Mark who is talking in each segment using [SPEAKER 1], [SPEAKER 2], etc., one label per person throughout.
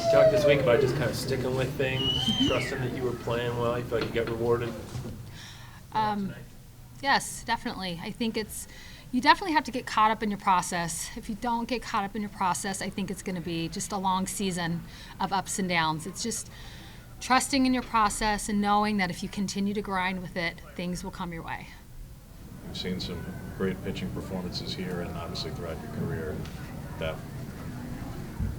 [SPEAKER 1] You talked this week about just kind of sticking with things, trusting that you were playing well. You feel like you got rewarded?
[SPEAKER 2] Yes, definitely. I think you definitely have to get caught up in your process. If you don't get caught up in your process, I think it's going to be just a long season of ups and downs. It's just trusting in your process and knowing that if you continue to grind with it, things will come your way.
[SPEAKER 3] We've seen some great pitching performances here and obviously throughout your career.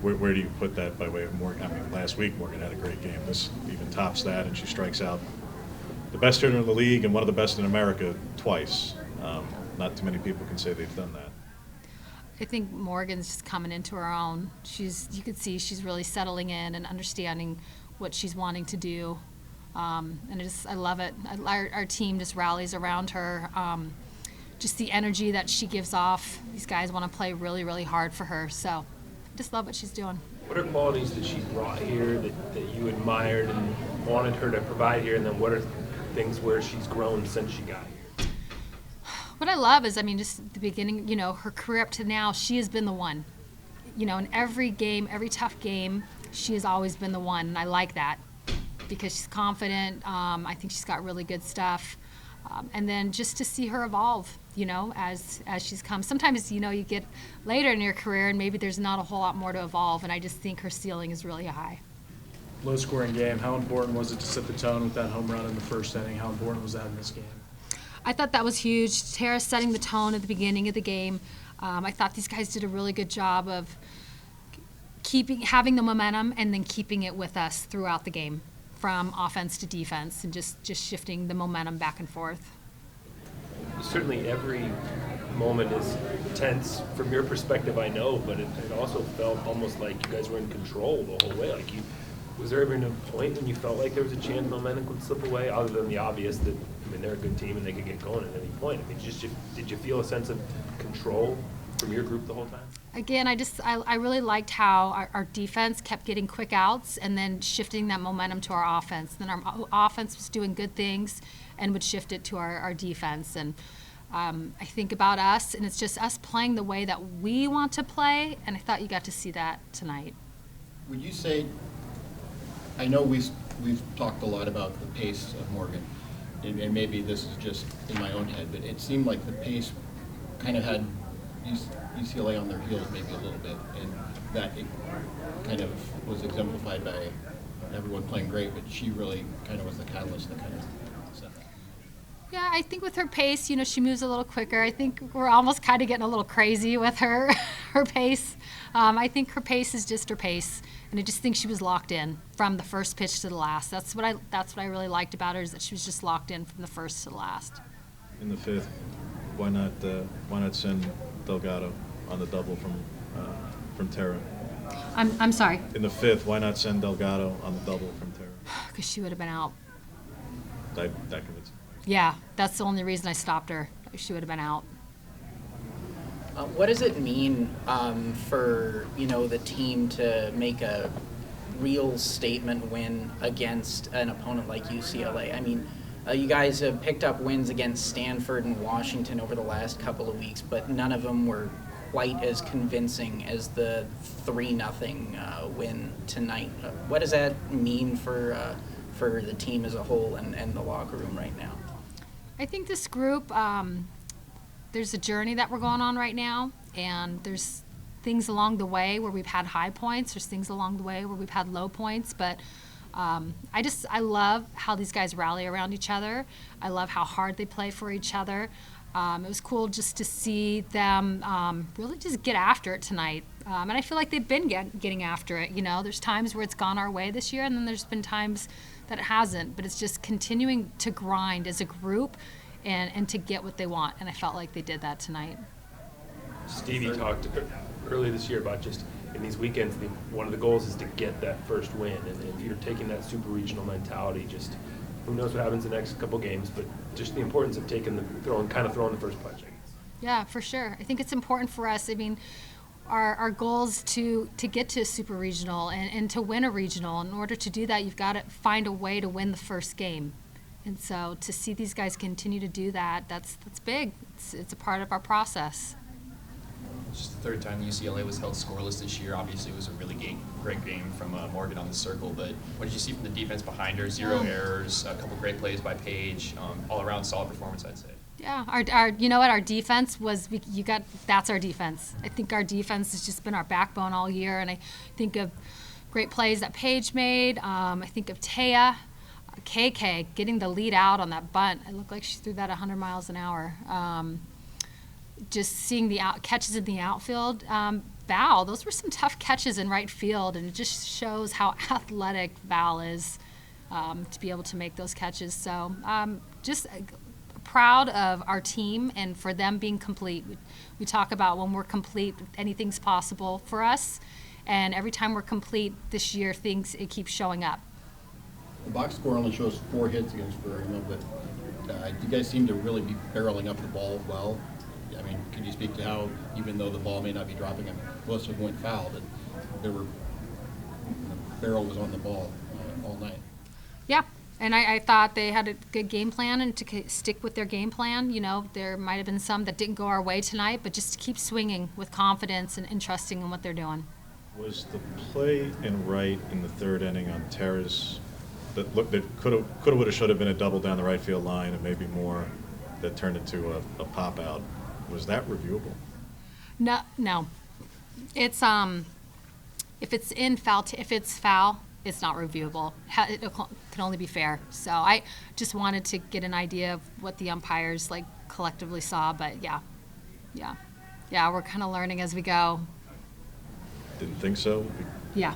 [SPEAKER 3] Where do you put that by way of Morgan? I mean, last week Morgan had a great game. This even tops that, and she strikes out the best hitter in the league and one of the best in America twice. Not too many people can say they've done that.
[SPEAKER 2] I think Morgan's just coming into her own. You could see she's really settling in and understanding what she's wanting to do. And I love it. Our team just rallies around her. Just the energy that she gives off. These guys want to play really, really hard for her. So I just love what she's doing.
[SPEAKER 1] What are qualities that she brought here that you admired and wanted her to provide here? And then what are things where she's grown since she got here?
[SPEAKER 2] What I love is, just at the beginning, her career up to now, she has been the one. In every game, every tough game, she has always been the one. And I like that because she's confident. I think she's got really good stuff. And then just to see her evolve, as she's come. Sometimes, you get later in your career and maybe there's not a whole lot more to evolve. And I just think her ceiling is really high.
[SPEAKER 4] Low-scoring game. How important was it to set the tone with that home run in the first inning? How important was that in this game?
[SPEAKER 2] I thought that was huge. Tara setting the tone at the beginning of the game. I thought these guys did a really good job of having the momentum and then keeping it with us throughout the game, from offense to defense, and just shifting the momentum back and forth.
[SPEAKER 1] Certainly every moment is tense from your perspective, I know, but it also felt almost like you guys were in control the whole way. Was there ever a point when you felt like there was a chance momentum could slip away, other than the obvious that, they're a good team and they could get going at any point? Did you feel a sense of control from your group the whole time?
[SPEAKER 2] Again, I really liked how our defense kept getting quick outs and then shifting that momentum to our offense. Then our offense was doing good things and would shift it to our defense. And I think about us, and it's just us playing the way that we want to play, and I thought you got to see that tonight.
[SPEAKER 5] Would you say, I know we've talked a lot about the pace of Morgan, and maybe this is just in my own head, but it seemed like the pace kind of had UCLA on their heels maybe a little bit, and that it kind of was exemplified by everyone playing great, but she really kind of was the catalyst that kind of set that.
[SPEAKER 2] Yeah, I think with her pace, she moves a little quicker. I think we're almost kind of getting a little crazy with her pace. I think her pace is just her pace, and I just think she was locked in from the first pitch to the last. That's what I really liked about her, is that she was just locked in from the first to the last.
[SPEAKER 3] In the fifth, why not send Delgado on the double from Tara?
[SPEAKER 2] I'm sorry.
[SPEAKER 3] In the fifth, why not send Delgado on the double from Tara?
[SPEAKER 2] Because she would have been out.
[SPEAKER 3] That convinced me.
[SPEAKER 2] Yeah, that's the only reason I stopped her. She would have been out.
[SPEAKER 6] What does it mean for the team to make a real statement win against an opponent like UCLA? You guys have picked up wins against Stanford and Washington over the last couple of weeks, but none of them were quite as convincing as the 3-0 win tonight. What does that mean for the team as a whole and the locker room right now?
[SPEAKER 2] I think this group, there's a journey that we're going on right now, and there's things along the way where we've had high points. There's things along the way where we've had low points, but I love how these guys rally around each other. I love how hard they play for each other. It was cool just to see them really just get after it tonight. And I feel like they've been getting after it. There's times where it's gone our way this year, and then there's been times that it hasn't. But it's just continuing to grind as a group and to get what they want. And I felt like they did that tonight.
[SPEAKER 1] Stevie talked earlier this year about just in these weekends, one of the goals is to get that first win. And if you're taking that super regional mentality, just who knows what happens the next couple games, but just the importance of throwing the first punch.
[SPEAKER 2] Yeah, for sure. I think it's important for us. Our goal is to get to a super regional and to win a regional. In order to do that, you've got to find a way to win the first game. And so to see these guys continue to do that, that's big. It's a part of our process.
[SPEAKER 7] just the third time UCLA was held scoreless this year. Obviously, it was a really great game from Morgan on the circle. But what did you see from the defense behind her? 0 errors, a couple great plays by Paige, all around solid performance, I'd say.
[SPEAKER 2] Yeah, our you know what, our defense was, that's our defense. I think our defense has just been our backbone all year, and I think of great plays that Paige made. I think of Taya, KK getting the lead out on that bunt. It looked like she threw that 100 miles an hour. Just seeing the catches in the outfield. Val, those were some tough catches in right field, and it just shows how athletic Val is to be able to make those catches. So just proud of our team and for them being complete. We talk about when we're complete, anything's possible for us, and every time we're complete this year, it keeps showing up.
[SPEAKER 5] The box score only shows 4 hits against Verona, but you guys seem to really be barreling up the ball well. I mean, could you speak to how, even though the ball may not be dropping, and Melyssa went foul, that the barrel was on the ball all night?
[SPEAKER 2] Yeah, and I thought they had a good game plan, and to stick with their game plan. You know, there might have been some that didn't go our way tonight, but just to keep swinging with confidence and trusting in what they're doing. Was
[SPEAKER 3] the play in right in the third inning on Terrace that could have, would have, should have been a double down the right field line and maybe more, that turned into a pop out? Was that reviewable?
[SPEAKER 2] No. It's if it's foul, it's not reviewable. It can only be fair. So I just wanted to get an idea of what the umpires collectively saw. But yeah, we're kind of learning as we go.
[SPEAKER 3] Didn't think so.
[SPEAKER 2] Yeah.